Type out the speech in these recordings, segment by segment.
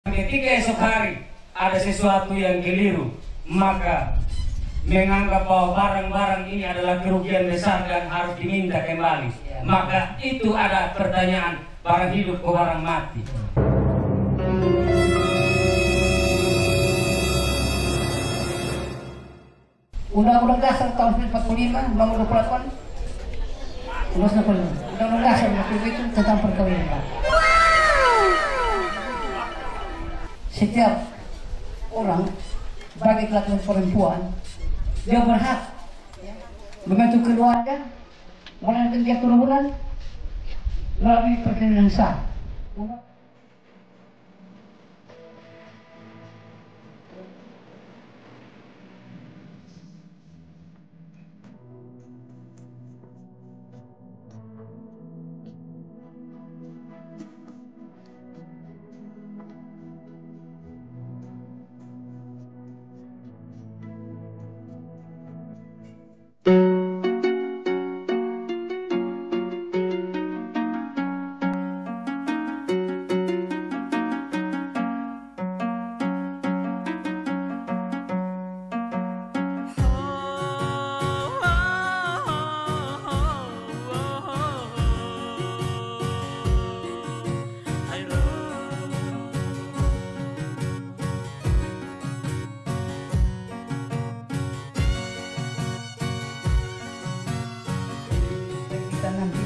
Ketika esok hari ada sesuatu yang keliru, maka menganggap bahwa barang-barang ini adalah kerugian besar dan harus diminta kembali, maka itu ada pertanyaan, barang hidup ke barang mati. Undang-Undang Dasar tahun 1945 nomor 28 Undang-Undang Dasar itu tentang perkawinan. Setiap orang, baik laki dan perempuan, dia berhak membentuk keluarga, melahirkan dia keturunan melalui perkawinan sah.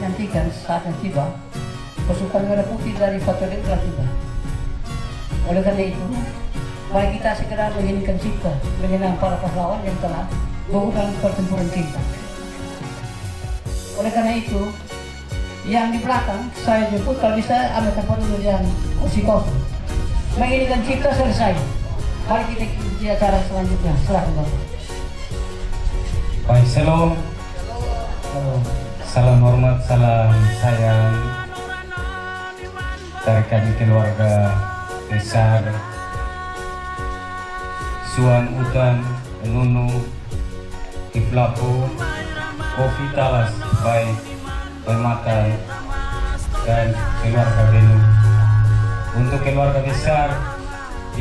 Nantikan saat yang tiba, pasukan merah putih dari Fatolik telah tiba. Oleh karena itu, mari kita segera menyanyikan cipta mengenang para pahlawan yang telah berjuang pertempuran cinta. Oleh karena itu, yang di belakang saya jemput, kalau bisa ambil tempat dulu yang kursi kosong. Menyanyikan cipta selesai. Mari kita ikuti acara selanjutnya. Silahkan. Baik, shalom. Salam hormat, salam sayang dari kami keluarga besar Suan Utan, Nunu, Iflapo, Kofi Talas, baik Permatan dan keluarga Benu. Untuk keluarga besar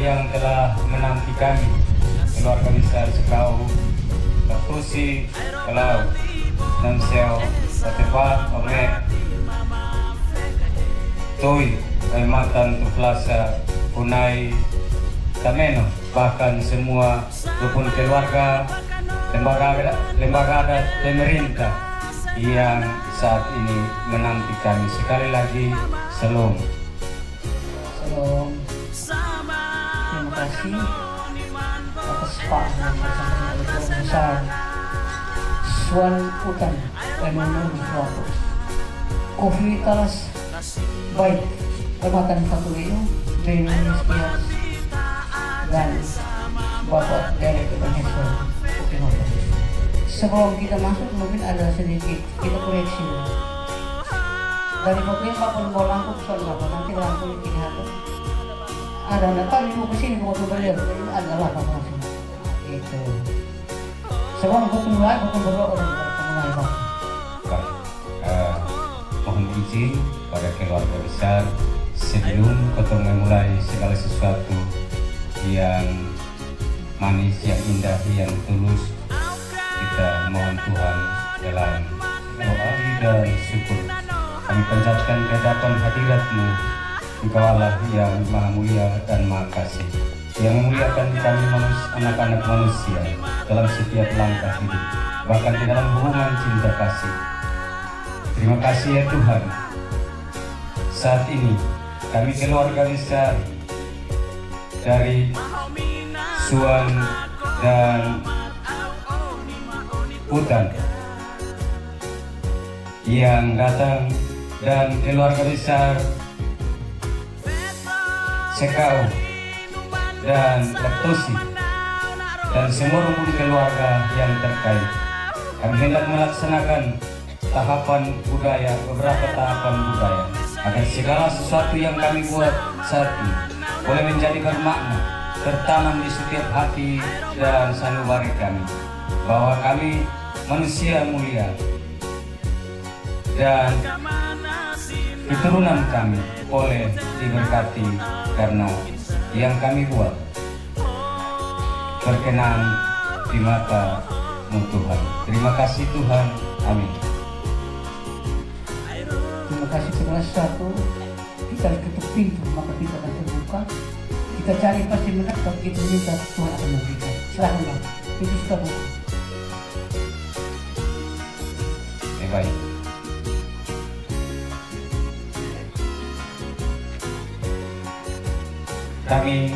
yang telah menanti kami, keluarga besar Sekau, Katusi, Kelau, Namseo, Patepat, Ome, Toi, Permatan, Tuflasa, Unai, Tameno, bahkan semua rukun keluarga, lembaga adat pemerintah yang saat ini menanti kami. Sekali lagi, shalom. Shalom. Terima kasih atas paham bersama besar Suan Utan dan Nunu Kofi Talas, baik Permatan Fatulio, Benu Miskias, dan Bapak dari Kebanyakan. Sebelum kita masuk, mungkin ada sedikit kita koreksi. Dari bagian Bapak mau lampu soal Bapak, nanti lampu kelihatan. Ada kali mau kesini mau beliau, ini adalah Bapak sini. Itu. Sebelum kita mulai, kita berdoa dan mulai Bapak. Baik, mohon izin pada keluarga besar sebelum kita memulai segala sesuatu yang manis, yang indah, yang tulus, kita mohon Tuhan dalam doa dan syukur kami panjatkan ke hadapan hadirat-Mu, Engkau Allah yang Maha Mulia dan Maha Kasih, yang memuliakan kami anak-anak manusia dalam setiap langkah hidup, bahkan di dalam hubungan cinta kasih. Terima kasih ya Tuhan. Saat ini kami keluarga besar dari Suan dan Utan yang datang dan keluarga besar Sekau dan Lektosi dan semua rukun keluarga yang terkait. Kami hendak melaksanakan beberapa tahapan budaya agar segala sesuatu yang kami buat saat ini boleh menjadi bermakna, tertanam di setiap hati dan sanubari kami, bahwa kami manusia mulia dan keturunan kami boleh diberkati karena yang kami buat berkenan di mata-Mu Tuhan. Terima kasih Tuhan. Amin. Terima kasih segala sesuatu. Kita ketuk pintu, maka kita akan terbuka. Kita cari pasti mendapat, kita minta Tuhan akan memberikan. Silahkan, itu sudah buka. Baik. Kami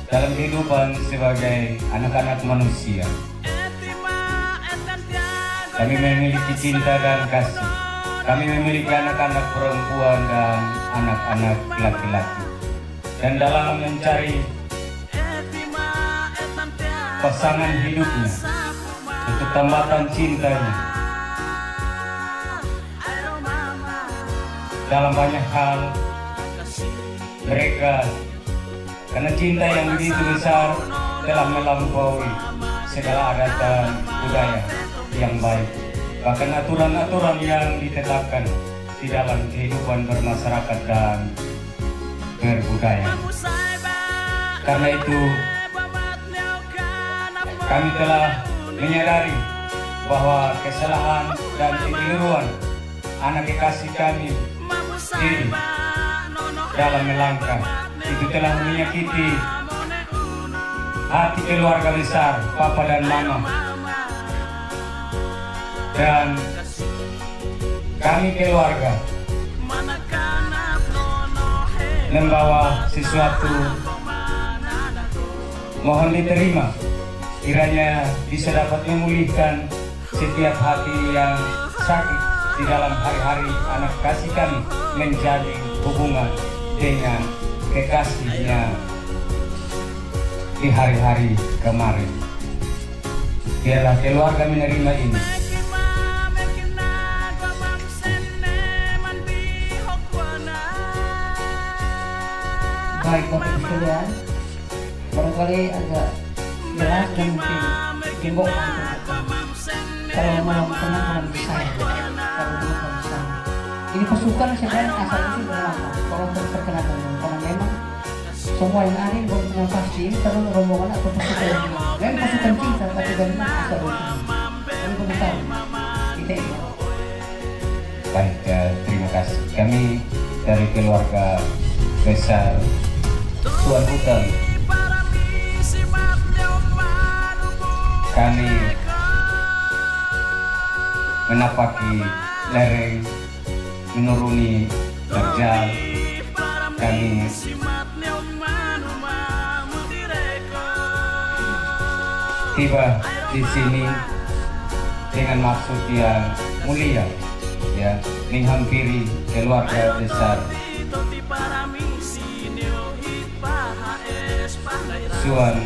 dalam kehidupan sebagai anak-anak manusia, kami memiliki cinta dan kasih. Kami memiliki anak-anak perempuan dan anak-anak laki-laki. Dan dalam mencari pasangan hidupnya untuk tambatan cintanya, dalam banyak hal mereka, karena cinta yang begitu besar, telah melampaui segala adat dan budaya yang baik, bahkan aturan-aturan yang ditetapkan di dalam kehidupan bermasyarakat dan berbudaya. Karena itu kami telah menyadari bahwa kesalahan dan kekeliruan anak kekasih kami ini dalam melangkah itu telah menyakiti hati keluarga besar Papa dan Mama, dan kami keluarga membawa sesuatu, mohon diterima, kiranya bisa dapat memulihkan setiap hati yang sakit di dalam hari-hari anak kasih kami menjalin hubungan dengan kekasihnya di hari-hari kemarin. Biarlah keluarga menerima ini. Baik Bapak Ibu sekalian, barangkali agak jelas dan mungkin gembok kalau mau tenang dalam saya, kalau mau dalam saya. Ini pasukan sebenarnya asal usul berlama, kalau terkenal karena memang semua yang ada bukan pasti ini terus rombongan atau pasukan yang memang pasukan cinta, tapi dari mana asal usul? Kami belum tahu. Kita ini. Baik, terima kasih. Kami dari keluarga besar Tuan Hutan, kami menapaki lereng, menuruni terjal, kami tiba di sini dengan maksud yang mulia, ya, menghampiri keluarga besar Tuan,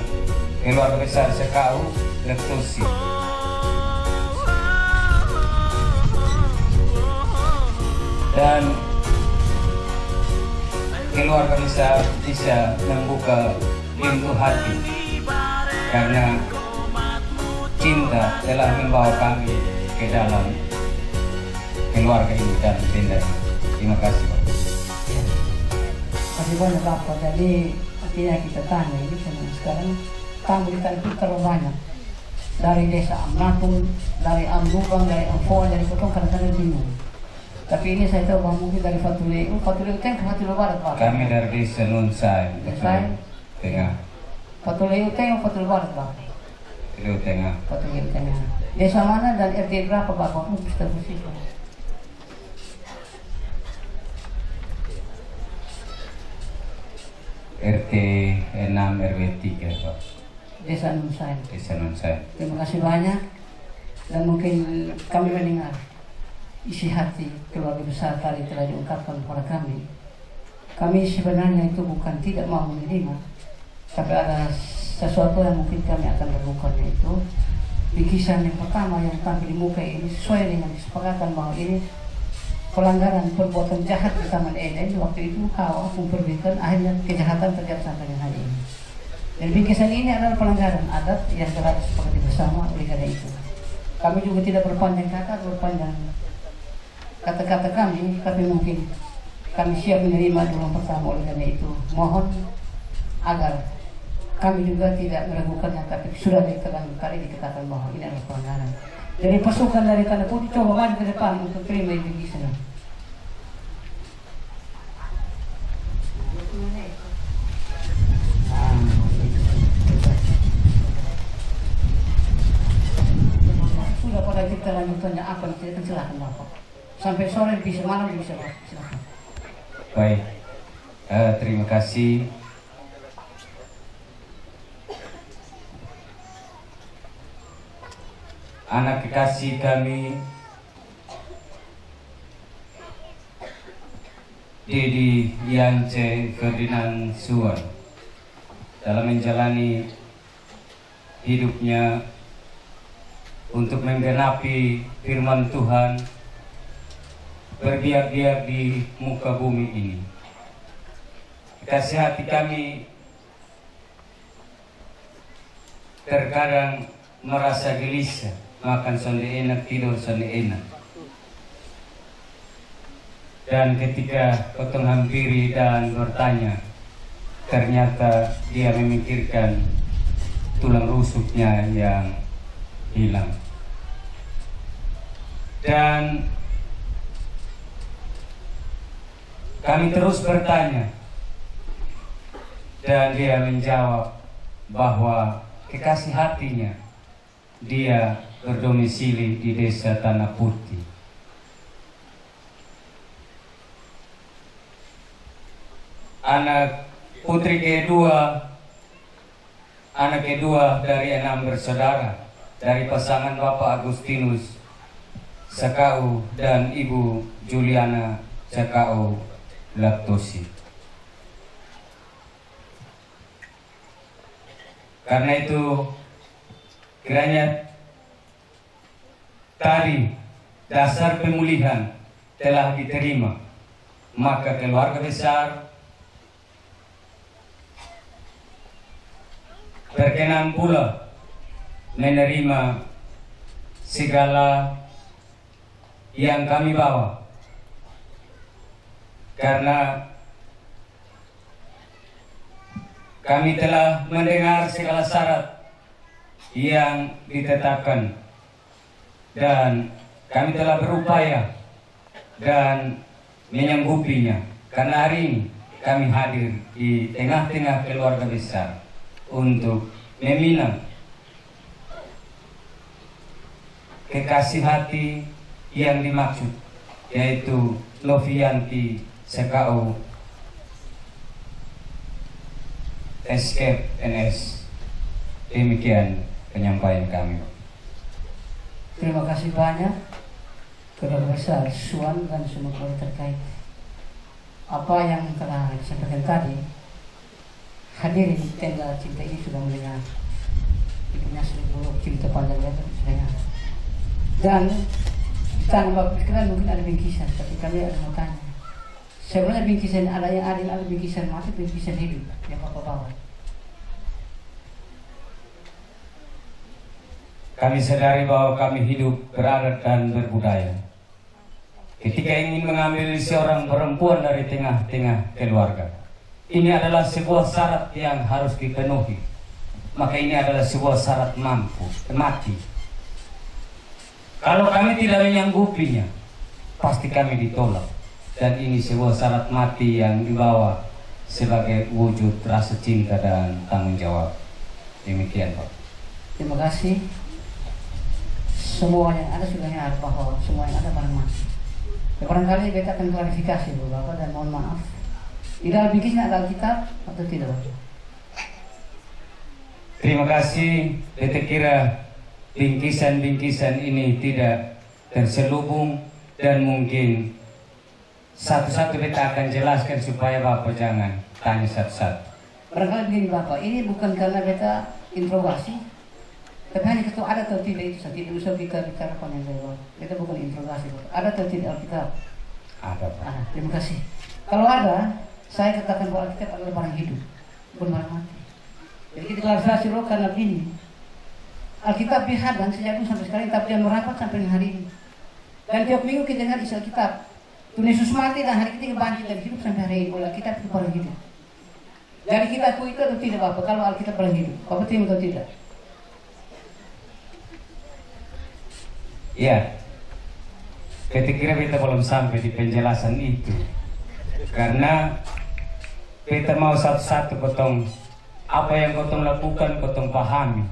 keluarga besar Sekau Lektosi, dan keluarga besar bisa membuka pintu hati karena cinta telah membawa kami ke dalam keluarga ini dan tenda ini. Terima kasih, Pak. Kasih banyak Bapak. Jadi artinya kita tanya ini sekarang tamu kita itu terlalu banyak dari desa Amnatung, dari Amlubang, dari Amfoa, dari Potong, kadang-kadang bingung. Tapi ini saya tahu bahwa mungkin dari Fatuleu Teng ke Fatuleu Barat, Pak. Kami dari desa Nunsai, Tengah. Fatuleu Teng atau Fatuleu Barat, Pak? Fatuleu Tengah. Fatuleu Tengah. Desa mana dan RT berapa, Pak? Bapak bisa bersihkan. RT 6 RW 3, Pak. Desa Nunsai. Desa Nunsai. Terima kasih banyak. Dan mungkin kami mendengar isi hati keluarga besar tadi telah diungkapkan kepada kami. Kami sebenarnya itu bukan tidak mau menerima, tapi ada sesuatu yang mungkin kami akan lakukan, yaitu bikisan yang pertama yang tampil di muka ini sesuai dengan kesepakatan bahwa ini pelanggaran perbuatan jahat di Taman Eden. Waktu itu kau memperbaikan, akhirnya kejahatan terjadi sampai dengan hari ini. Dan bikisan ini adalah pelanggaran adat yang telah disepakati bersama. Oleh karena itu kami juga tidak berpanjang kata-kata kami, tapi mungkin kami siap menerima dulu pertama. Oleh karena itu mohon agar kami juga tidak meragukannya, tapi sudah ditelan kali dikatakan bahwa ini adalah pelanggaran. Jadi pasukan dari Tanah Putih coba maju ke depan untuk terima bingkisan. Sudah pada kita lanjutannya apa yang tidak silakan Bapak. Sampai sore bisa, malam bisa Pak. Silakan. Baik, terima kasih. Anak kekasih kami Dedi Yance Ferdinand Suwan dalam menjalani hidupnya untuk menggenapi firman Tuhan, berbiak-biak di muka bumi ini. Kekasih hati kami terkadang merasa gelisah, makan sonde enak, tidur sonde enak. Dan ketika potong hampiri dan bertanya, ternyata dia memikirkan tulang rusuknya yang hilang. Dan kami terus bertanya, dan dia menjawab bahwa kekasih hatinya dia berdomisili di desa Tanah Putih. Anak putri kedua, anak kedua dari 6 bersaudara dari pasangan Bapak Agustinus Sakau dan Ibu Juliana Sakau Laptosi. Karena itu kiranya tadi dasar pemulihan telah diterima, maka keluarga besar berkenan pula menerima segala yang kami bawa, karena kami telah mendengar segala syarat yang ditetapkan dan kami telah berupaya dan menyanggupinya, karena hari ini kami hadir di tengah-tengah keluarga besar untuk meminang kekasih hati yang dimaksud, yaitu Novianti Sakau Escape NS. Demikian penyampaian kami. Terima kasih banyak keluarga besar Suwan dan semua keluarga terkait. Apa yang telah disampaikan tadi, hadirin tenda cinta ini sudah mendengar. Ibunya seluruh cerita panjang lebar sudah dengar. Dan tanpa berkenan mungkin ada bingkisan, tapi kami ada makanya. Sebenarnya bingkisan ada yang adil, ada bingkisan mati, bingkisan hidup yang Bapak bawa. Kami sadari bahwa kami hidup beradat dan berbudaya. Ketika ingin mengambil seorang perempuan dari tengah-tengah keluarga, ini adalah sebuah syarat yang harus dipenuhi. Maka ini adalah sebuah syarat mati. Kalau kami tidak menyanggupinya, pasti kami ditolak. Dan ini sebuah syarat mati yang dibawa sebagai wujud rasa cinta dan tanggung jawab. Demikian, Pak. Terima kasih. Semua yang ada sudah nyata bahwa semua yang ada barang mati. Barangkali kita akan klarifikasi Bapak dan mohon maaf. Di dalam bingkisnya ada Alkitab atau tidak? Terima kasih. Kita kira bingkisan-bingkisan ini tidak terselubung dan mungkin satu-satu kita akan jelaskan supaya Bapak jangan tanya satu-satu. Barangkali begini Bapak, ini bukan karena kita interogasi, tapi hanya ketua ada atau tidak itu saja. Tidak usah kita bicara panjang lebar. Kita bukan interogasi Bapak. Ada atau tidak Alkitab? Ada, Pak. Terima kasih. Kalau ada, saya katakan bahwa Alkitab adalah barang hidup, bukan barang mati. Jadi kita klarifikasi loh karena begini. Alkitab dihadang sejak dulu sampai sekarang, tapi yang merapat sampai hari ini. Dan tiap minggu kita dengar isi Alkitab. Tuhan Yesus mati dan hari ketiga bangkit dan hidup sampai hari ini. Oleh Alkitab itu barang hidup. Jadi kita akui itu atau tidak Bapak? Kalau Alkitab bilang hidup, Bapak terima atau tidak? Iya. Kira-kira kita belum sampai di penjelasan itu. Karena kita mau satu-satu potong apa yang kotong lakukan, kotong pahami.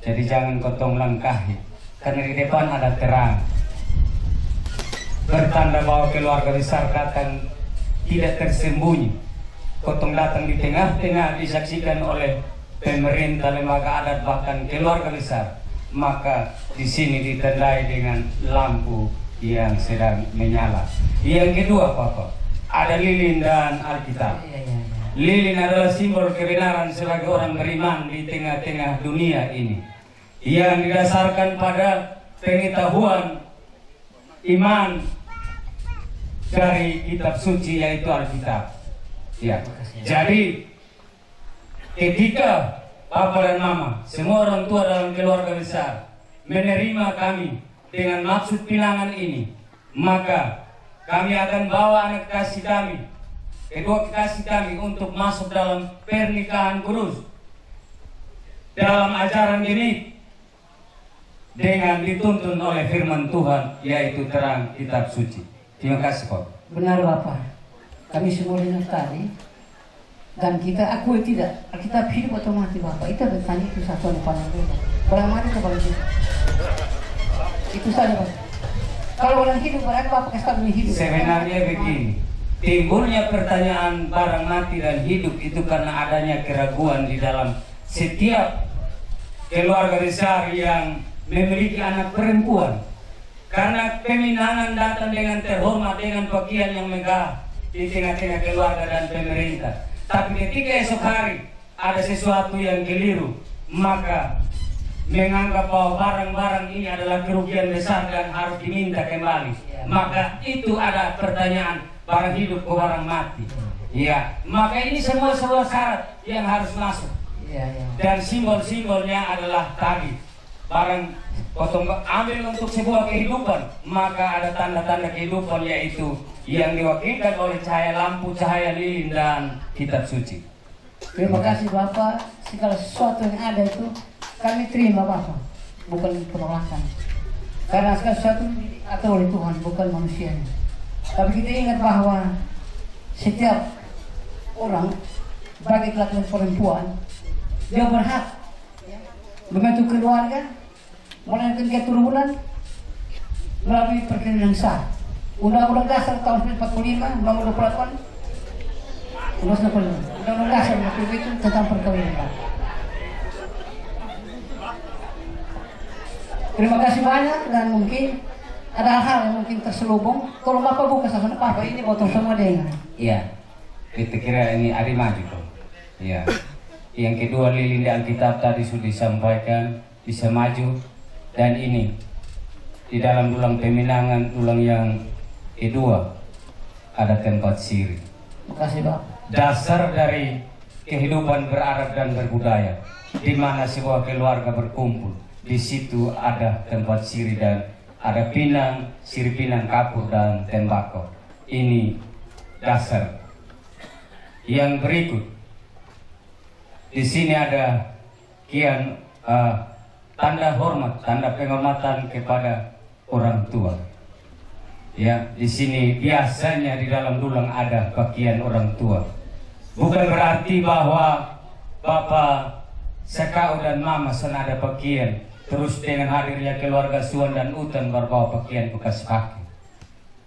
Jadi jangan kotong langkahi. Karena di depan ada terang. Bertanda bahwa keluarga besar datang tidak tersembunyi. Kotong datang di tengah-tengah disaksikan oleh pemerintah, lembaga adat, bahkan keluarga besar. Maka di sini ditandai dengan lampu yang sedang menyala. Yang kedua, Bapak, ada lilin dan Alkitab. Lilin adalah simbol kebenaran sebagai orang beriman di tengah-tengah dunia ini, yang didasarkan pada pengetahuan iman dari kitab suci, yaitu Alkitab. Ya. Jadi ketika Papa dan Mama, semua orang tua dalam keluarga besar menerima kami dengan maksud pinangan ini, maka kami akan bawa anak kasih kami, kedua kekasih kami, untuk masuk dalam pernikahan kudus dalam ajaran ini dengan dituntun oleh firman Tuhan, yaitu terang kitab suci. Terima kasih, Pak. Benar Bapak. Kami semua dengar tadi, dan kita akui tidak, kita hidup atau mati Bapak. Itu bertanya itu satu yang paling beda. Orang mati atau orang hidup? Itu saja Bapak. Kalau orang hidup berarti Bapak kasih hidup. Sebenarnya begini, timbulnya pertanyaan barang mati dan hidup itu karena adanya keraguan di dalam setiap keluarga besar yang memiliki anak perempuan. Karena peminangan datang dengan terhormat, dengan pakaian yang megah di tengah-tengah keluarga dan pemerintah. Tapi ketika esok hari ada sesuatu yang keliru, maka menganggap bahwa barang-barang ini adalah kerugian besar dan harus diminta kembali. Maka itu ada pertanyaan barang hidup ke barang mati. Ya, maka ini semua syarat yang harus masuk. Dan simbol-simbolnya adalah tadi, barang potong ambil untuk sebuah kehidupan, maka ada tanda-tanda kehidupan, yaitu yang diwakilkan oleh cahaya lampu, cahaya lilin dan kitab suci. Terima kasih Bapak. Segala sesuatu yang ada itu kami terima Bapak, bukan penolakan. Karena segala sesuatu diatur oleh Tuhan, bukan manusianya. Tapi kita ingat bahwa setiap orang, bagi laki-laki perempuan, dia berhak membentuk keluarga, melahirkan keturunan melalui perkawinan sah. Undang-Undang Dasar tahun 1945, nomor 28, Undang-Undang Dasar itu tentang perkawinan. Terima kasih banyak, dan mungkin ada hal yang mungkin terselubung. Tolong Bapak buka sama Bapak, ini botol semua dengar. Iya, kita kira ini ada maju dong. Iya. Yang kedua, lilin di Alkitab tadi sudah disampaikan, bisa maju. Dan ini di dalam dulang peminangan, dulang yang kedua, ada tempat siri. Terima kasih Pak. Dasar dari kehidupan beradat dan berbudaya, di mana sebuah keluarga berkumpul. Di situ ada tempat siri dan ada pinang, siri pinang, kapur dan tembakau. Ini dasar. Yang berikut, di sini ada kian tanda hormat, tanda penghormatan kepada orang tua. Ya, di sini biasanya di dalam dulang ada pakaian orang tua. Bukan berarti bahwa Bapak Sekau dan Mama senada pakaian, terus dengan hadirnya keluarga Suan dan Utan berbawa pakaian bekas pakai.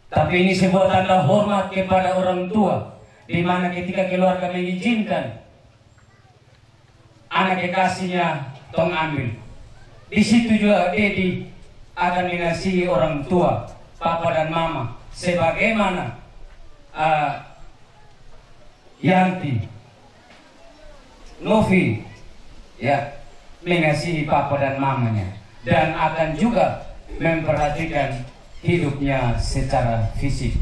Tapi ini sebuah tanda hormat kepada orang tua, di mana ketika keluarga mengizinkan anak kekasihnya tong ambil. Di situ juga Dedi akan mengasihi orang tua, Papa dan Mama, sebagaimana Yanti, Novi, ya, mengasihi Papa dan Mamanya, dan akan juga memperhatikan hidupnya secara fisik.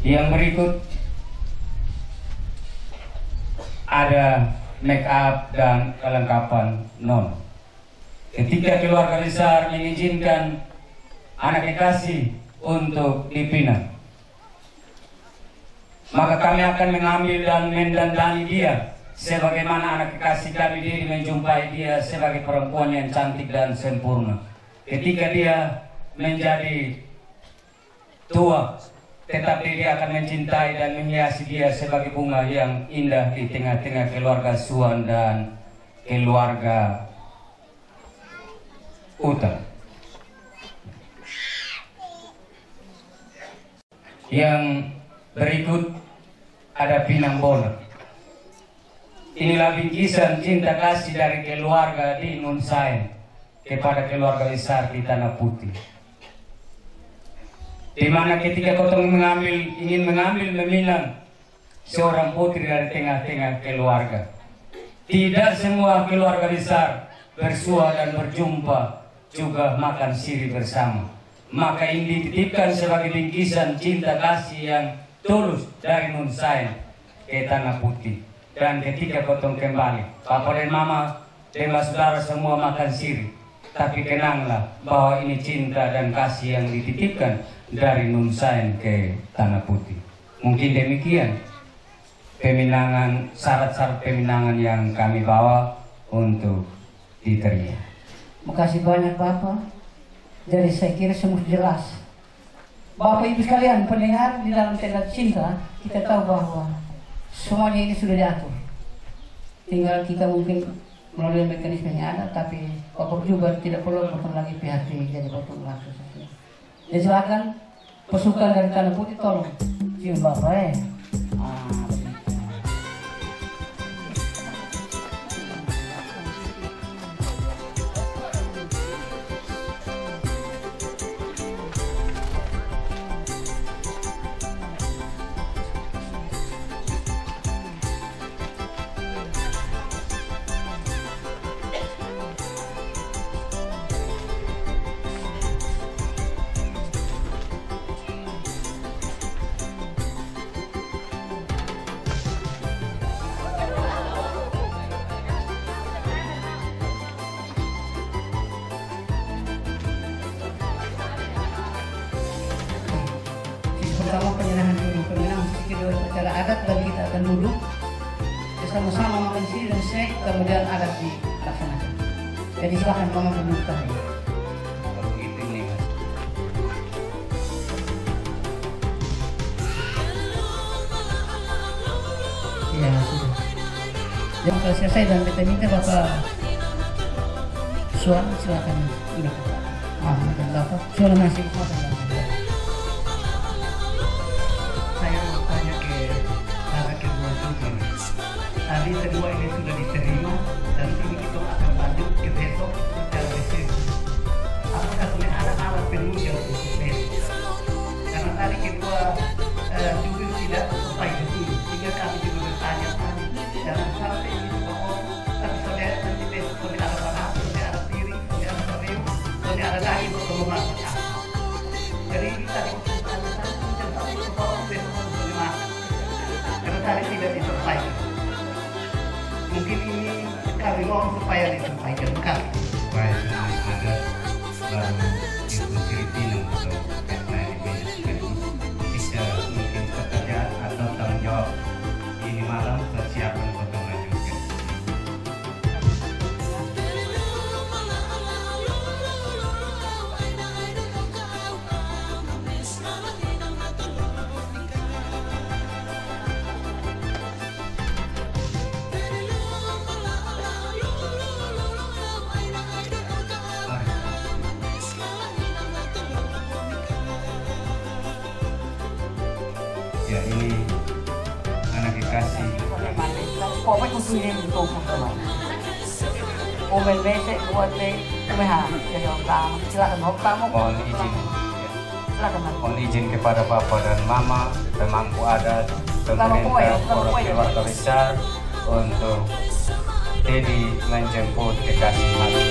Yang berikut ada make up dan kelengkapan non. Ketika keluarga besar mengizinkan anak kekasih untuk dipinang, maka kami akan mengambil dan mendandani dia sebagaimana anak kekasih kami diri menjumpai dia sebagai perempuan yang cantik dan sempurna. Ketika dia menjadi tua, tetapi dia akan mencintai dan menghiasi dia sebagai bunga yang indah di tengah-tengah keluarga Suan dan keluarga Uta. Yang berikut ada Pinang Bona. Inilah bingkisan cinta kasih dari keluarga di Nun Saen kepada keluarga besar di Tanah Putih. Di mana ketika kotong ingin mengambil meminang seorang putri dari tengah-tengah keluarga, tidak semua keluarga besar bersua dan berjumpa juga makan siri bersama. Maka ini dititipkan sebagai bingkisan cinta kasih yang tulus dari Nun Saen ke Tanah Putih. Dan ketika kotong kembali, papa dan mama dan saudara semua makan siri. Tapi kenanglah bahwa ini cinta dan kasih yang dititipkan dari Nun Saen ke Tanah Putih. Mungkin demikian peminangan, syarat-syarat peminangan yang kami bawa untuk diterima. Makasih banyak Bapak. Jadi saya kira semua jelas. Bapak Ibu sekalian, pendengar, di dalam tenda cinta kita tahu bahwa semuanya ini sudah diatur. Tinggal kita mungkin melalui mekanisme yang ada, tapi Bapak juga tidak perlu melakukan lagi PHT, jadi Bapak langsung saja. Jadi silakan pasukan dari Tanah Putih tolong cium Bapak Pertama penyerahan dulu pemenang musik kedua secara adat dan kita akan duduk bersama-sama makan siri dan snack, kemudian adat dilaksanakan. Jadi silahkan mama duduk tadi. Kalau begitu nih Mas. Ya sudah. Yang telah selesai dan kita minta Bapak Suan silakan ini. Dan Bapak Suan masih makan. Tadi kedua ini sudah diterima dan ini kita akan lanjut ke besok secara besok. Apakah sudah ada alat penunjuk untuk besok? Karena tadi kedua jubir tidak sampai ke sini, sehingga kami juga bertanya tadi jangan sampai ini semua orang. Tapi saudara nanti besok sudah ada panah, sudah ada piring, sudah ada soreo, sudah ada daging untuk memasak. Jadi ini tadi kita tahu bahwa besok sudah dimasak. Karena tadi tidak disampaikan. Mungkin ini kami mohon supaya disampaikan kami. Supaya ada baru itu Filipino atau lain bisa mungkin pekerjaan atau tanggung jawab ini malam persiapan potongan juga. Ya ini anak dikasih Pokoknya kusunin itu teman. Momen besek buat deh, jadi orang silakan tamu. mohon izin Silakan Mas. mohon izin kepada Bapak dan Mama, pemangku adat, pemerintah, keluarga besar untuk Dedi menjemput kekasih mati.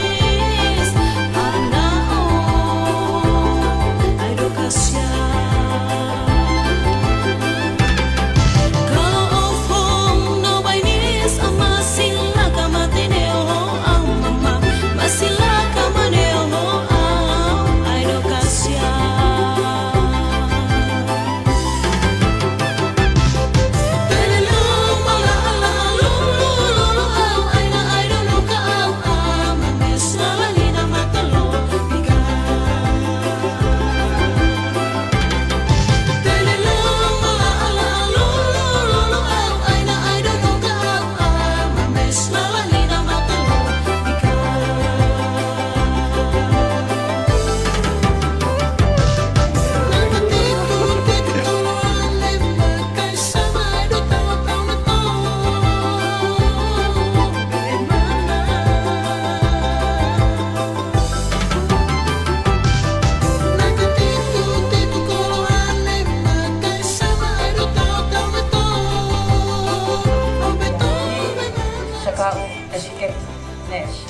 SKU Escape Nest.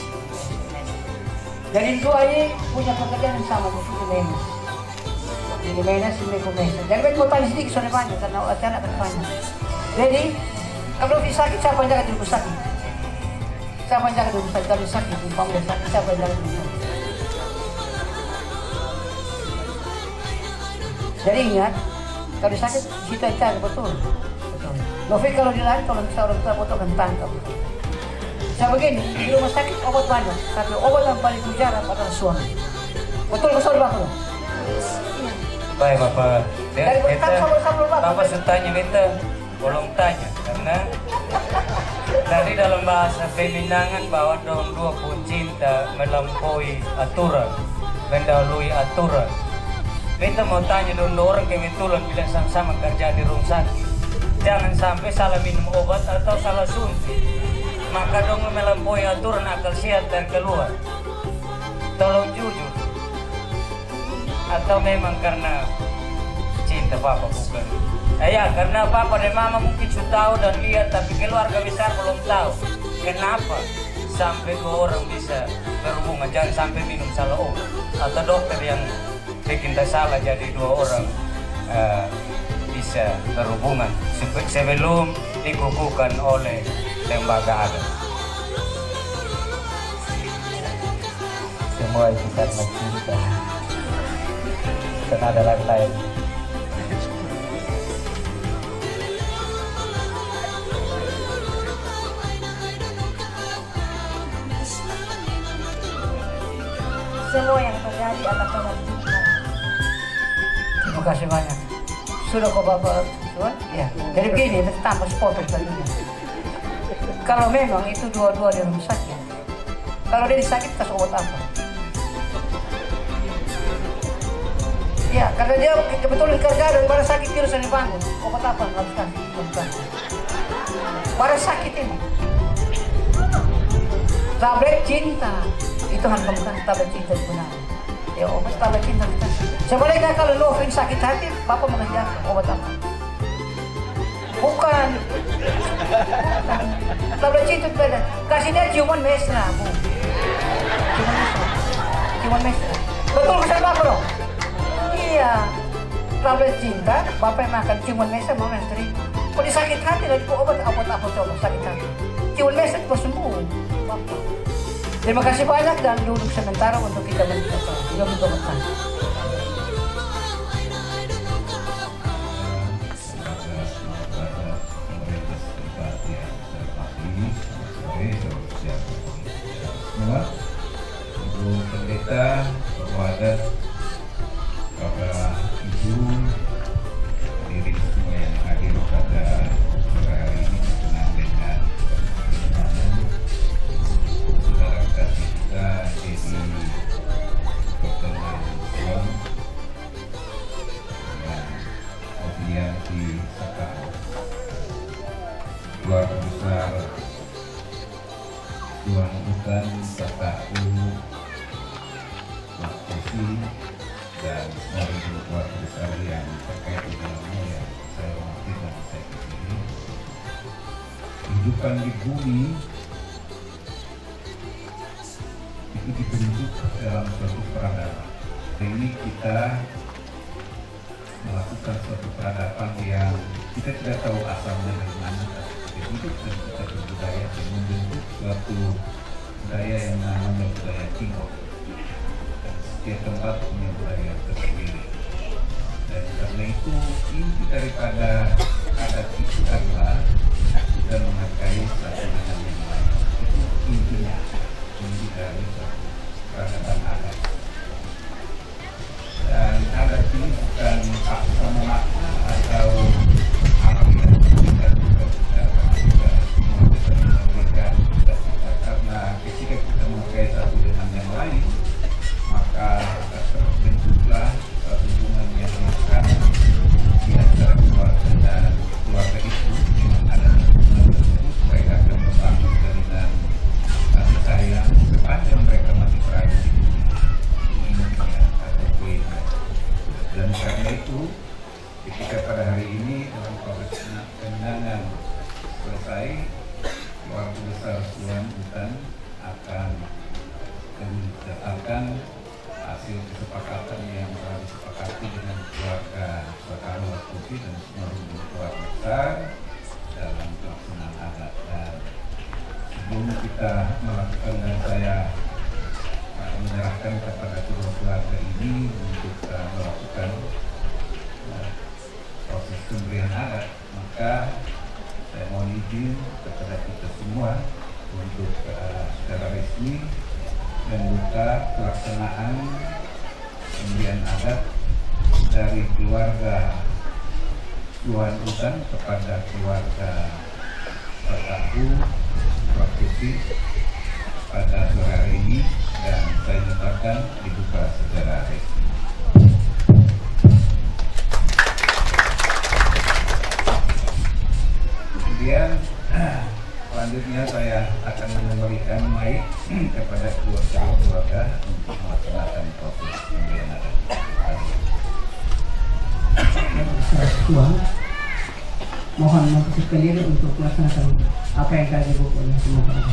Jadi dua ini punya pekerjaan yang sama di Menes. Di Menes, di Mesa. Jadi mau tanya sedikit soalnya banyak karena acara akan banyak. Jadi kalau sakit siapa yang jaga di rumah sakit? Siapa yang jaga di rumah sakit? Kalau sakit, umpamanya sakit siapa yang jaga di rumah sakit? Jadi ingat, kalau sakit kita jaga betul. Novi kalau dilari, kalau bisa orang tua potong tangkap. Saya begini, di rumah sakit obat banyak, tapi obat yang paling mujarab adalah suami. Betul betul Bapak? Baik Bapak. Dari berkat sama-sama Bapak. Bapak tanya beta, bolong tanya karena tadi dalam bahasa Peminangan bahwa dua pun cinta melampaui aturan, mendahului aturan. Beta mau tanya dua orang kebetulan bilang sama-sama kerja di rumah sakit. Jangan sampai salah minum obat atau salah suntik. Maka dong melampaui aturan akal sehat dan keluar. Tolong jujur. Atau memang karena cinta Papa bukan? Ya karena Papa dan Mama mungkin sudah tahu dan lihat, tapi keluarga besar belum tahu. Kenapa sampai dua orang bisa berhubungan? Jangan sampai minum salah obat. Atau dokter yang bikin salah jadi dua orang bisa berhubungan sebelum dikukuhkan oleh lembaga adat. Semua itu karena cinta. Karena ada lain. Semua yang terjadi atas nama cinta. Terima kasih banyak. Sudah kok Bapak Tuan? Ya. Jadi begini, tambah sepotong tadinya. Kalau memang itu dua-dua di rumah sakit, kalau dia sakit kasih obat apa? Ya, karena dia kebetulan kerja dan pada sakit terus yang dibangun. Obat apa yang harus kasih? Pada sakit ini. Tablet cinta. Itu hanya bukan tablet cinta sebenarnya. Ya obat tablet cinta kita. Sebaliknya kalau Lovin sakit hati, Bapak mengejar obat apa? Bukan. Tablet cinta beda. Kasih dia ciuman mesra, Bu. Ciuman mesra. Betul kesal Bapak dong? Iya. Tablet cinta, Bapak makan ciuman mesra, Mama yang terima. Kalau sakit hati, lagi obat apa coba sakit hati. Ciuman mesra itu sembuh, Bapak. Terima kasih banyak dan duduk sementara untuk kita mencoba. Kita mencoba. Ibu Pendeta, Bapak Adat, Bapak Ibu, hadirin semua yang hadir pada sore hari ini berkenaan dengan saudara kasih kita Dedi Dr. Suam dan Obianti Sekar, keluarga besar Tuan Bukan SKU Makosi dan semua ibu keluarga besar yang terkait di dalamnya yang saya hormati dan saya kasihi. Kehidupan di bumi itu dibentuk dalam suatu peradaban. Ini kita melakukan suatu peradaban yang kita tidak tahu asalnya dari mana. Dibentuk dan kita berbudaya dan membentuk suatu budaya yang namanya budaya Timur. Dan setiap tempat punya budaya tersendiri. Dan karena itu inti daripada adat itu adalah kita menghargai satu dengan yang lain. Itu intinya, inti dari suatu peradaban adat. Dan adat ini bukan sama makna atau alam yang kita karena ketika kita memakai satu dengan yang lain, maka terbentuklah hubungan yang akan di antara keluarga dan keluarga itu dengan ada hubungan tersebut mereka akan bersama sebelum kita melakukan dan saya menyerahkan kepada kedua keluarga ini untuk melakukan proses pemberian adat, maka saya mohon izin kepada kita semua untuk secara resmi membuka pelaksanaan pemberian adat dari keluarga Tuan Utan kepada keluarga Petahu Prakusi pada sore hari ini, dan saya nyatakan dibuka secara resmi. Kemudian selanjutnya saya akan memberikan mic kepada kedua keluarga untuk melaksanakan proses pemberian adat. Tuan, mohon mempersiapkan diri untuk melaksanakan apa yang telah dibuat oleh semua orang.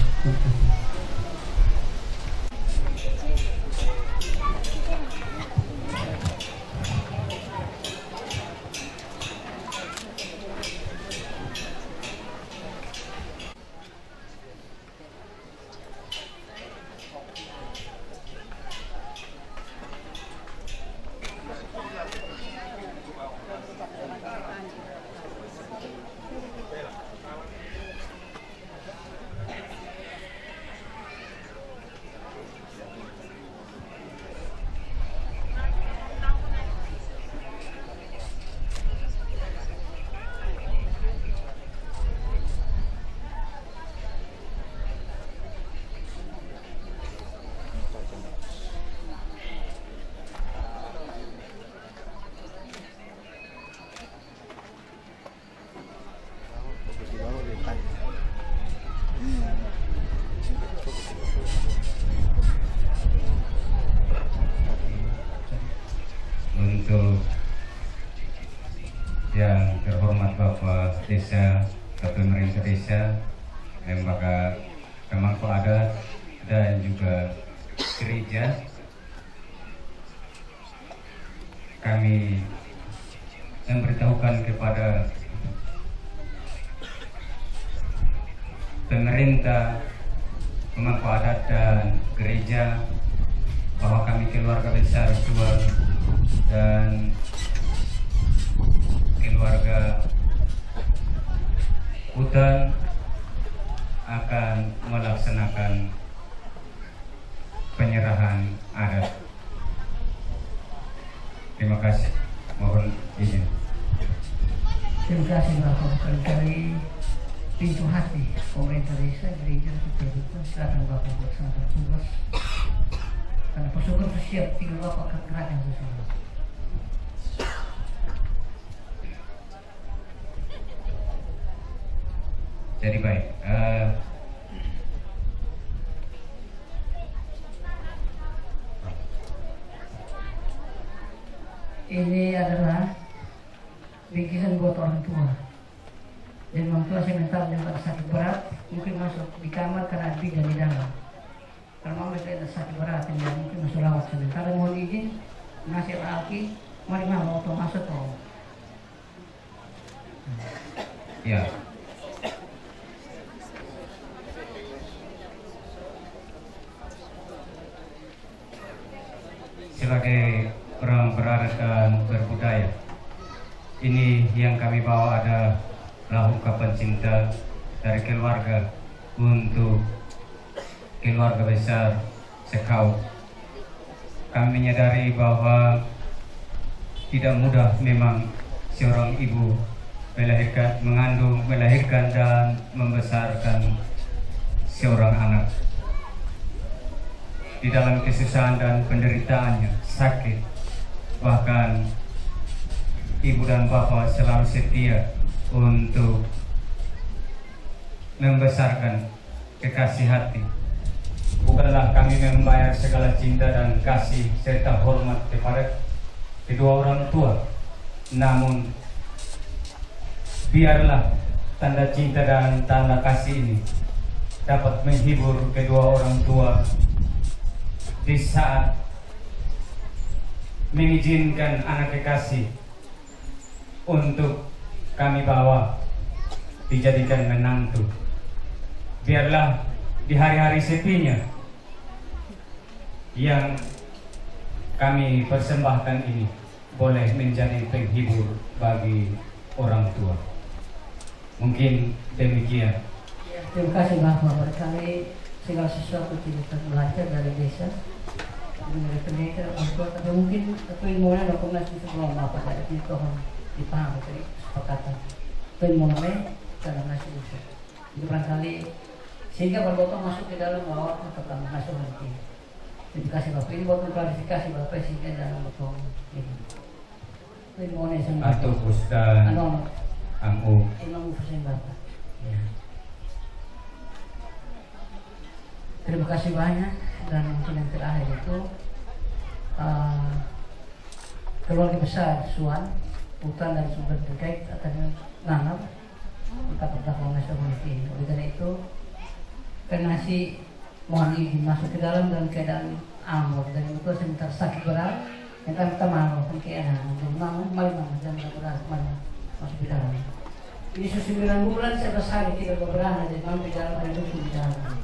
Untuk yang terhormat Bapak Desa, Pemerintah Desa, Lembaga Pemangku Adat dan juga gereja, kami memberitahukan kepada pemerintah, pemangku adat dan gereja bahwa kami keluarga besar Tuan dan keluarga Utan akan melaksanakan penyerahan adat. Terima kasih. Mohon izin. Terima kasih Bapak dari pintu hati pemerintah desa, gereja, dan silakan Bapak melaksanakan tugas. Karena pasukan siap, tinggal Bapak akan gerakkan sesuatu. Jadi baik, ini adalah bingkisan buat orang tua. Dan orang tua saya mental yang ada sakit berat, mungkin masuk di kamar karena ada bidan di dalam. Kalau mama saya ada sakit berat, dan mungkin masuk rawat sebentar. Mohon izin, ngasih alki, mari mama waktu masuk kok. ya. Sebagai orang beradat dan berbudaya, ini yang kami bawa adalah ungkapan cinta dari keluarga untuk keluarga besar Sekau. Kami menyadari bahwa tidak mudah memang seorang ibu melahirkan dan membesarkan seorang anak. Di dalam kesusahan dan penderitaannya, sakit, bahkan ibu dan bapak selalu setia untuk membesarkan kekasih hati. Bukanlah kami membayar segala cinta dan kasih serta hormat kepada kedua orang tua, namun biarlah tanda cinta dan tanda kasih ini dapat menghibur kedua orang tua di saat mengizinkan anak kekasih untuk kami bawa dijadikan menantu. Biarlah di hari-hari sepinya yang kami persembahkan ini boleh menjadi penghibur bagi orang tua. Mungkin demikian. Terima kasih Bapak. Barangkali segala sesuatu tidak belajar dari desa, dari pendeta, orang tua, tapi mungkin ilmunya ada komunikasi sebelum Bapak dari itu dipaham dari kesepakatan. Ilmunya dalam nasi desa. Jadi barangkali sehingga bergotong masuk ke dalam awal atau dalam nasional ini. Terima kasih Bapak. Ini buat klarifikasi Bapak sehingga dalam gotong ini. Ilmunya sama. Atau Pusdan, Amu. Ilmu persen Bapak. Ya. Terima kasih banyak, dan mungkin yang terakhir itu keluarga besar Suan, putra dari sumber terkait akan nanam kita pertahanan nasional ini. Oleh karena itu, karena si mohon izin masuk ke dalam keadaan amur dan itu sebentar sakit berat, yang kita malu mungkin jadi mari jangan berat masuk ke dalam. Ini sudah 9 bulan 11 hari tidak berberana jadi mampu di dalam ada duduk di dalam.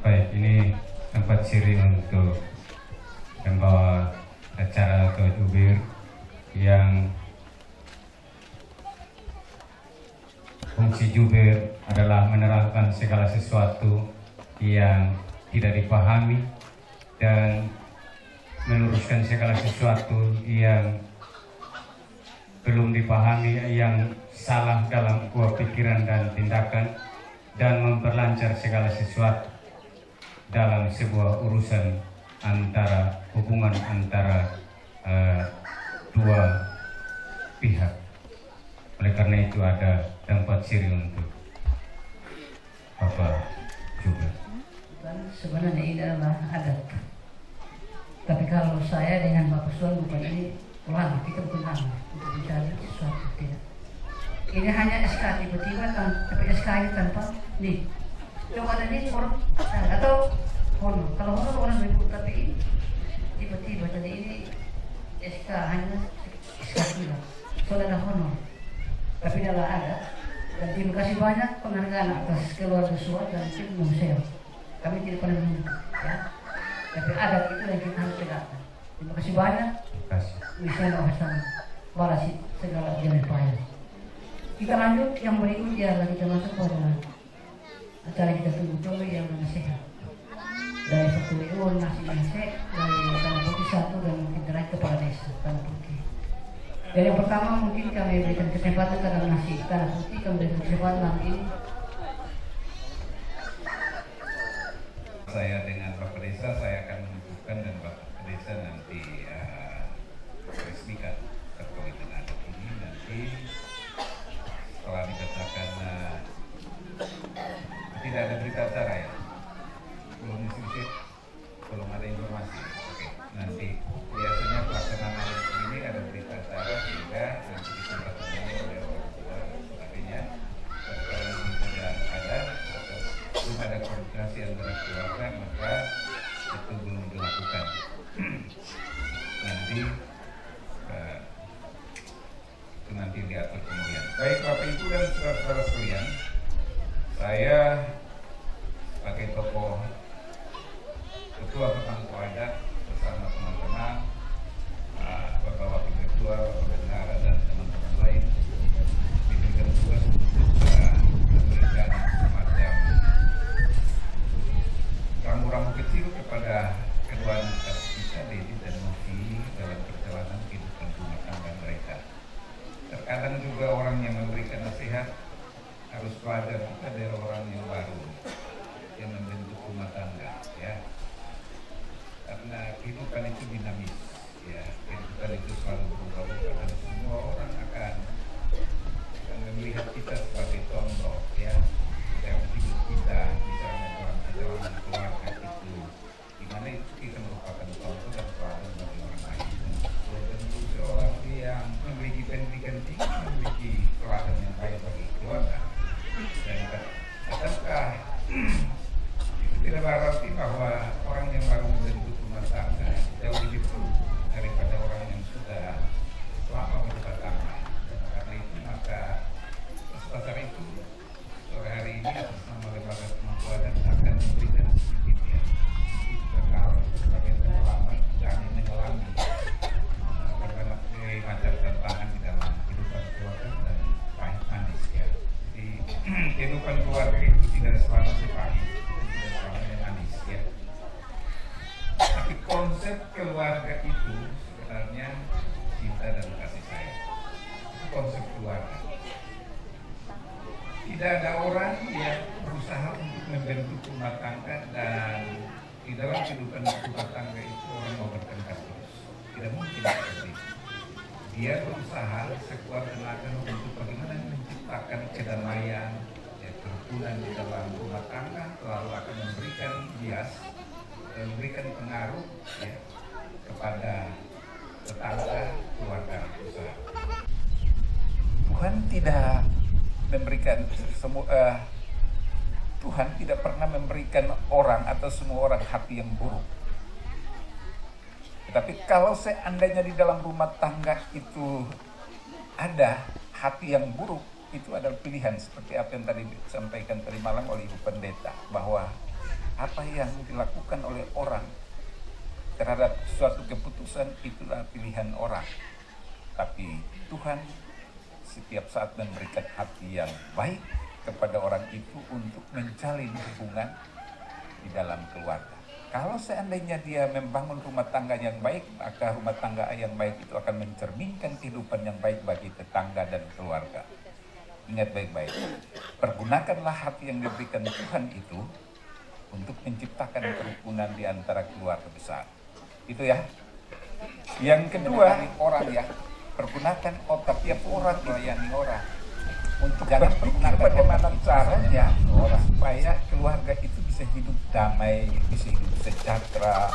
Baik, ini tempat siri untuk membawa acara atau jubir yang fungsi jubir adalah menerangkan segala sesuatu yang tidak dipahami dan meluruskan segala sesuatu yang belum dipahami, yang salah dalam pikiran dan tindakan, dan memperlancar segala sesuatu dalam sebuah urusan hubungan antara dua pihak. Oleh karena itu ada tempat siri untuk Bapak juga. Sebenarnya ini adalah adat. Tapi kalau saya dengan Bapak Suan bukan ini ulang, kita bukan untuk bicara sesuatu tidak. Ini hanya SK tiba-tiba, tapi SK ini tanpa nih. Coba ada nih orang atau honor. Kalau honor orang ribut, tapi ini tiba-tiba jadi ini SK hanya SK tidak. Soalnya ada honor, tapi adalah ada. Dan terima kasih banyak penghargaan atas keluarga Suat dan tim museum. Kami tidak pernah minta, ya. Tapi adat itu yang kita harus tegakkan. Terima kasih banyak. Misalnya bersama balas segala jenis payah. Kita lanjut yang berikutnya lagi kita masuk pada acara kita tunggu yang nasihat dari Fatul Iun, nasi nasihat dari Tanah Putih 1 dan mungkin terakhir kepala desa Tanah Putih. Dan yang pertama mungkin kami berikan kesempatan kepada nasi Tanah Putih, kami berikan kesempatan nanti saya dengan Bapak Desa, saya akan menunjukkan dan Bapak Desa nanti resmikan terkait dengan adat ini. Nanti setelah dikatakan tidak ada berita acara ya, belum disisir, belum ada informasi. Oke, nanti biasanya pelaksanaan adat ini ada berita acara sehingga nanti disampaikan oleh orang tua dan sebagainya. Kalau tidak ada atau belum ada komunikasi antara keluarga, maka itu belum dilakukan. Nanti itu nanti diatur kemudian. Baik Bapak Ibu dan saudara-saudara sekalian, saya sebagai tokoh ketua pemangku adat bersama teman-teman Bapak Wakil Ketua, Bapak Bendahara dan teman-teman lain diberikan tugas untuk memberikan semacam ramu-ramu kecil kepada kedua perjalanan kita, Dedi dan Novi, dalam perjalanan kehidupan rumah tangga mereka. Terkadang juga orang yang memberikan nasihat harus belajar juga dari orang yang baru yang membentuk rumah tangga, ya. Karena kehidupan itu dinamis, ya. Kehidupan itu selalu berubah-ubah dan semua orang akan melihat kita sebagai contoh, ya. Dalam hidup kita, misalnya dalam perjalanan keluarga itu, di mana itu kita merupakan contoh dan teladan bagi orang lain. Tentu seorang yang memiliki pendidikan tinggi, memiliki teladan yang baik bagi keluarga. Dan akankah itu tidak berarti bahwa orang yang baru membentuk rumah tangga jauh lebih buruk daripada orang yang sudah lama berumah tangga. Dan karena itu maka dasar itu sore hari ini atas nama Lembaga Pemangku Adat akan memberikan sedikit, ya, sedikit bekal sebagai pengalaman kami mengalami berbagai macam tantangan di dalam kehidupan keluarga dan pahit manis, ya. Jadi kehidupan keluarga itu tidak selamanya pahit dan tidak selamanya manis, ya. Tapi konsep keluarga itu sebenarnya cinta dan kasih sayang. Itu konsep keluarga. Tidak ada orang yang berusaha untuk membentuk rumah tangga dan di dalam kehidupan rumah tangga itu orang mau bertengkar terus. Tidak mungkin seperti itu. Dia berusaha sekuat tenaga untuk bagaimana menciptakan kedamaian, ya, kerukunan di dalam rumah tangga, lalu akan memberikan bias, memberikan pengaruh, ya, kepada tetangga, keluarga besar. Tuhan tidak memberikan Tuhan tidak pernah memberikan orang atau semua orang hati yang buruk. Tetapi kalau seandainya di dalam rumah tangga itu ada hati yang buruk, itu adalah pilihan seperti apa yang tadi disampaikan tadi malam oleh Ibu Pendeta, bahwa apa yang dilakukan oleh orang terhadap suatu keputusan itulah pilihan orang. Tapi Tuhan setiap saat memberikan hati yang baik kepada orang itu untuk menjalin hubungan di dalam keluarga. Kalau seandainya dia membangun rumah tangga yang baik, maka rumah tangga yang baik itu akan mencerminkan kehidupan yang baik bagi tetangga dan keluarga. Ingat baik-baik, pergunakanlah hati yang diberikan Tuhan itu untuk menciptakan kerukunan di antara keluarga besar. Itu ya. Yang kedua, orang, ya. Pergunakan otak tiap orang, melayani orang. Untuk jangan berpikir bagaimana caranya orang supaya keluarga itu bisa hidup damai, bisa hidup sejahtera,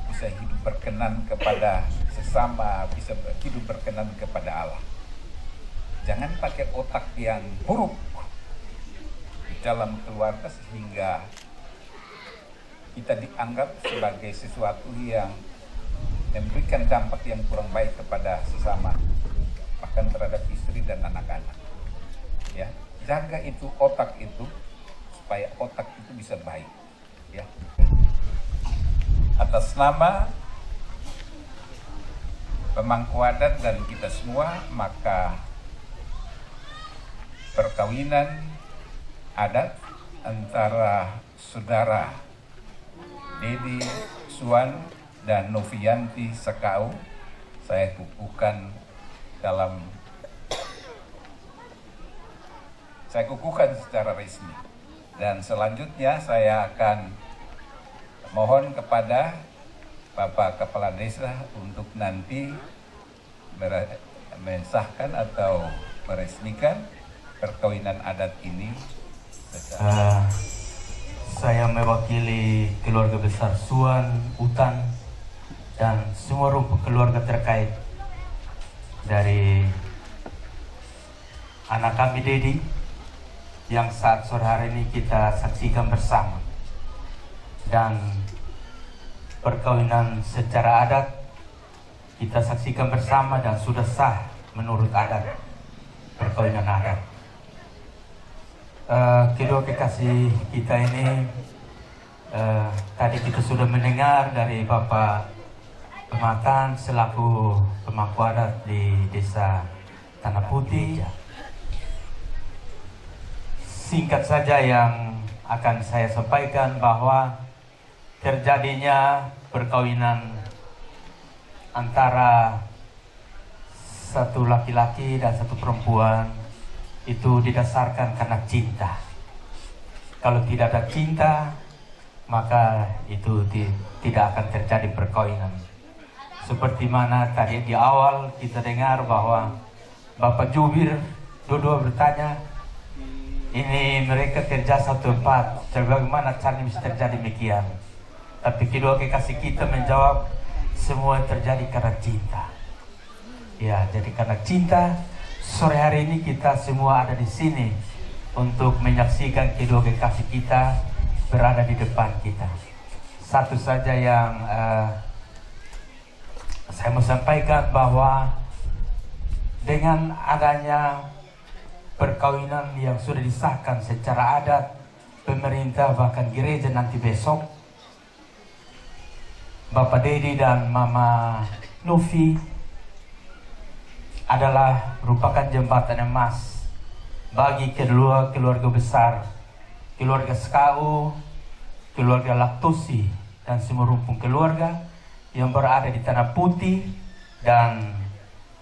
bisa hidup berkenan kepada sesama, bisa hidup berkenan kepada Allah. Jangan pakai otak yang buruk di dalam keluarga sehingga kita dianggap sebagai sesuatu yang memberikan dampak yang kurang baik kepada sesama, bahkan terhadap istri dan anak-anak. Ya, jaga itu otak itu supaya otak itu bisa baik. Ya, atas nama pemangku adat dan kita semua, maka perkawinan adat antara saudara Dedi Suwan dan Novianti Sekau saya kukuhkan secara resmi. Dan selanjutnya saya akan mohon kepada Bapak Kepala Desa untuk nanti mensahkan atau meresmikan perkawinan adat ini. Saya mewakili keluarga besar Suwan, Utan, dan semua rumpun keluarga terkait dari anak kami Dedi yang saat sore hari ini kita saksikan bersama, dan perkawinan secara adat kita saksikan bersama dan sudah sah menurut adat perkawinan adat. Kedua kekasih kita ini tadi kita sudah mendengar dari Bapak Pemakan selaku pemangku adat di Desa Tanah Putih. Singkat saja yang akan saya sampaikan bahwa terjadinya perkawinan antara satu laki-laki dan satu perempuan itu didasarkan karena cinta. Kalau tidak ada cinta, maka itu tidak akan terjadi perkawinan. Seperti mana tadi di awal kita dengar bahwa Bapak Jubir dua-dua bertanya, ini mereka kerja satu tempat, bagaimana caranya bisa terjadi demikian? Tapi kedua kekasih kita menjawab, semua terjadi karena cinta. Ya, jadi karena cinta, sore hari ini kita semua ada di sini untuk menyaksikan kedua kekasih kita berada di depan kita. Satu saja yang saya mau sampaikan bahwa dengan adanya perkawinan yang sudah disahkan secara adat, pemerintah bahkan gereja nanti besok, Bapak Dedi dan Mama Novi adalah merupakan jembatan emas bagi kedua keluarga besar, keluarga SKU, keluarga Laktosi, dan semua rumpun keluarga yang berada di Tanah Putih, dan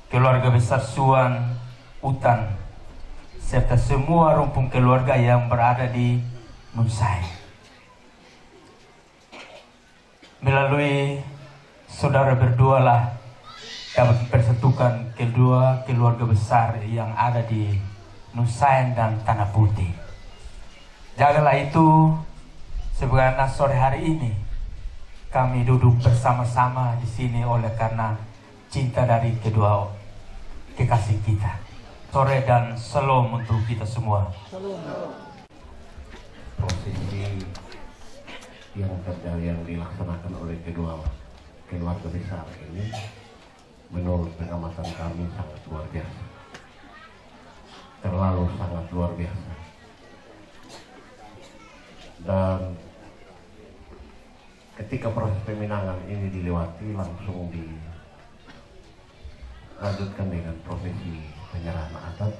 keluarga besar Suan Utan, serta semua rumpun keluarga yang berada di Nunsai. Melalui saudara berdua lah dapat mempersatukan kedua keluarga besar yang ada di Nunsai dan Tanah Putih. Jagalah itu, sebagaimana sore hari ini kami duduk bersama-sama di sini oleh karena cinta dari kedua kekasih kita. Sore dan shalom untuk kita semua. Prosesi yang dilaksanakan oleh kedua keluarga besar ini menurut pengamatan kami sangat luar biasa, terlalu sangat luar biasa. Dan ketika proses peminangan ini dilewati, langsung dilanjutkan dengan prosesi penyerahan adat.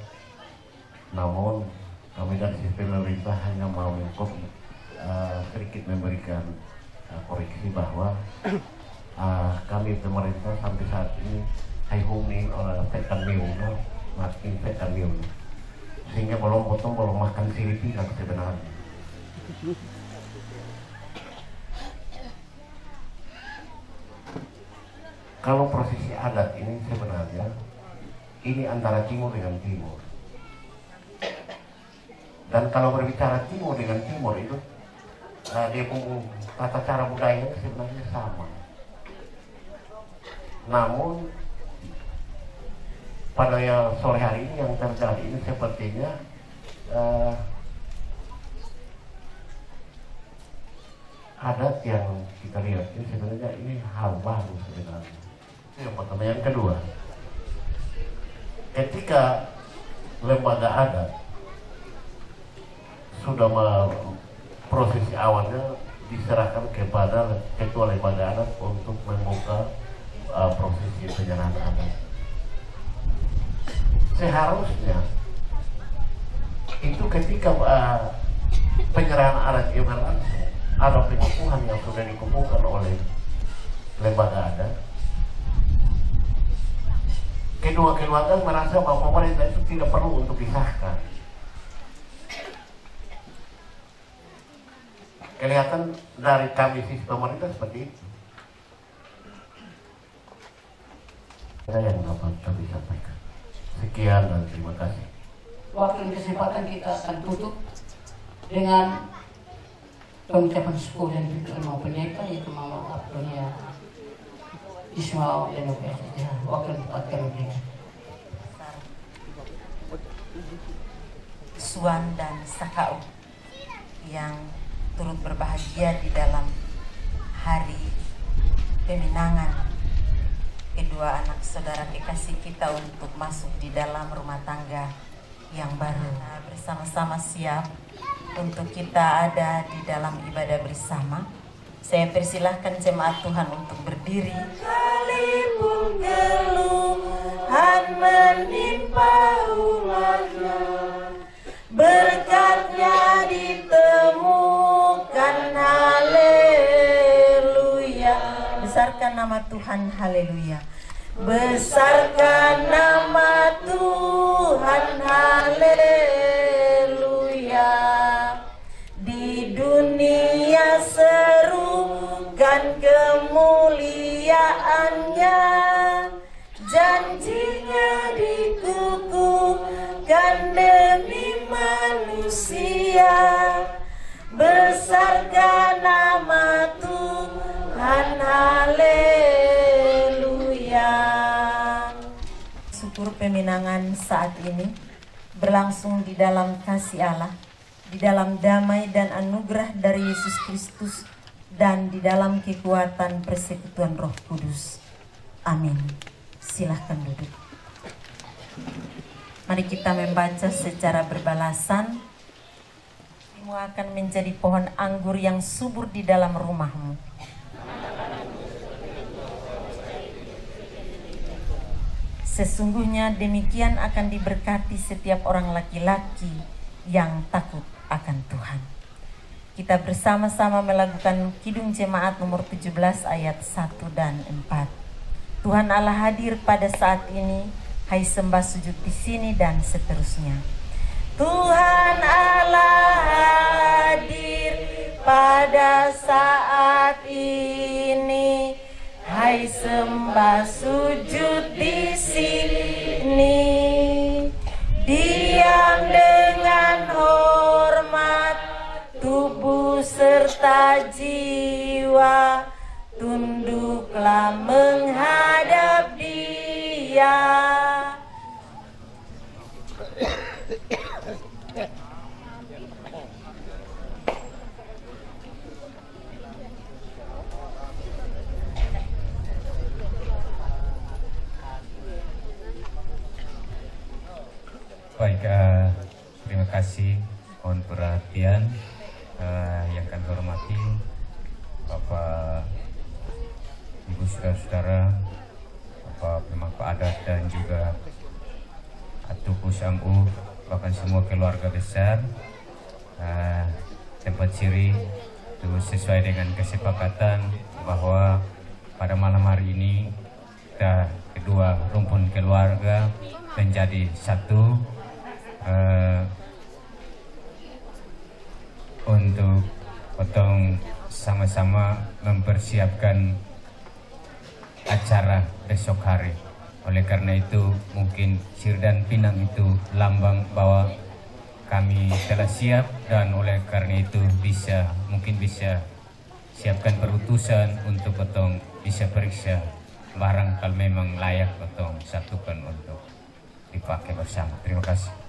Namun kami dari sisi pemerintah hanya mau sedikit memberikan koreksi bahwa kami pemerintah sampai saat ini haihungin oleh pekan miuna, makin pekan miuna, sehingga belum makan silipi dan sebenarnya. Kalau prosesi adat ini sebenarnya ini antara timur dengan timur. Dan kalau berbicara timur dengan timur itu dia punya tata cara budayanya sebenarnya sama. Namun pada sore hari ini yang terjadi ini sepertinya adat yang kita lihat ini sebenarnya ini hal baru sebenarnya. Itu yang pertama. Yang kedua, ketika lembaga adat sudah prosesi awalnya diserahkan kepada ketua lembaga adat untuk membuka prosesi penyerahan adat. Seharusnya itu ketika penyerahan adat itu berlangsung, ada pengukuhan yang sudah dikumpulkan oleh lembaga adat. Kedua keluarga merasa bahwa pemerintah itu tidak perlu untuk disahkan. Kelihatan dari kami sisi pemerintah seperti itu. Saya yang dapat kami sampaikan. Sekian dan terima kasih. Waktu kesempatan kita akan tutup dengan pengucapan syukur dan berterima penyayang yaitu Mama Abdunia Ismail dan Novi. Waktu tempat kami berikan. Suan dan Sakau yang turut berbahagia di dalam hari peminangan kedua anak saudara kekasih kita untuk masuk di dalam rumah tangga yang baru. Nah, bersama-sama siap untuk kita ada di dalam ibadah bersama. Saya persilahkan jemaat Tuhan untuk berdiri. Sekalipun keluhan menimpa umatnya, berkatnya ditemukan, haleluya. Besarkan nama Tuhan, haleluya. Besarkan nama Tuhan, haleluya. Di dunia serukan kemuliaannya, janjinya dikukuhkan demi manusia. Besarkan nama Tuhan, haleluya. Syukur pemenangan saat ini berlangsung di dalam kasih Allah, di dalam damai dan anugerah dari Yesus Kristus, dan di dalam kekuatan persekutuan Roh Kudus. Amin. Silahkan duduk. Mari kita membaca secara berbalasan. Kamu akan menjadi pohon anggur yang subur di dalam rumahmu. Sesungguhnya demikian akan diberkati setiap orang laki-laki yang takut akan Tuhan. Kita bersama-sama melakukan Kidung Jemaat nomor 17 ayat 1 dan 4. Tuhan Allah hadir pada saat ini, hai sembah sujud di sini dan seterusnya. Tuhan Allah hadir pada saat ini, hai sembah sujud di sini. Diam dengan hormat, tubuh serta jiwa, tunduklah menghadap Dia. Baik, terima kasih, mohon perhatian yang kami hormati Bapak, Ibu, saudara-saudara, Bapak pemangku adat dan juga Atuku Sambu, bahkan semua keluarga besar. Tempat ciri itu sesuai dengan kesepakatan bahwa pada malam hari ini kita kedua rumpun keluarga menjadi satu untuk potong sama-sama mempersiapkan acara besok hari. Oleh karena itu mungkin Sir dan Pinang itu lambang bahwa kami telah siap, dan oleh karena itu mungkin bisa siapkan perutusan untuk potong, bisa periksa barang kalau memang layak potong satukan untuk dipakai bersama. Terima kasih.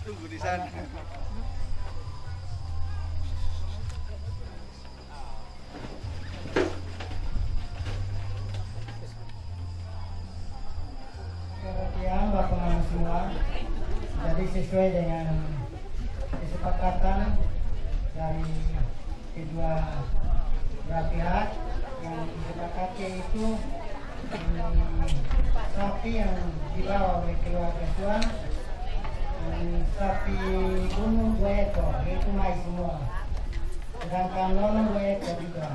Tunggu di sana. Kemudian Bapak semua, jadi sesuai dengan kesepakatan dari kedua belah pihak yang disepakati itu, sapi yang dibawa oleh keluarga Tuhan, sapi gunung 2 ekor, itu mai semua. Sedangkan nono 2 ekor juga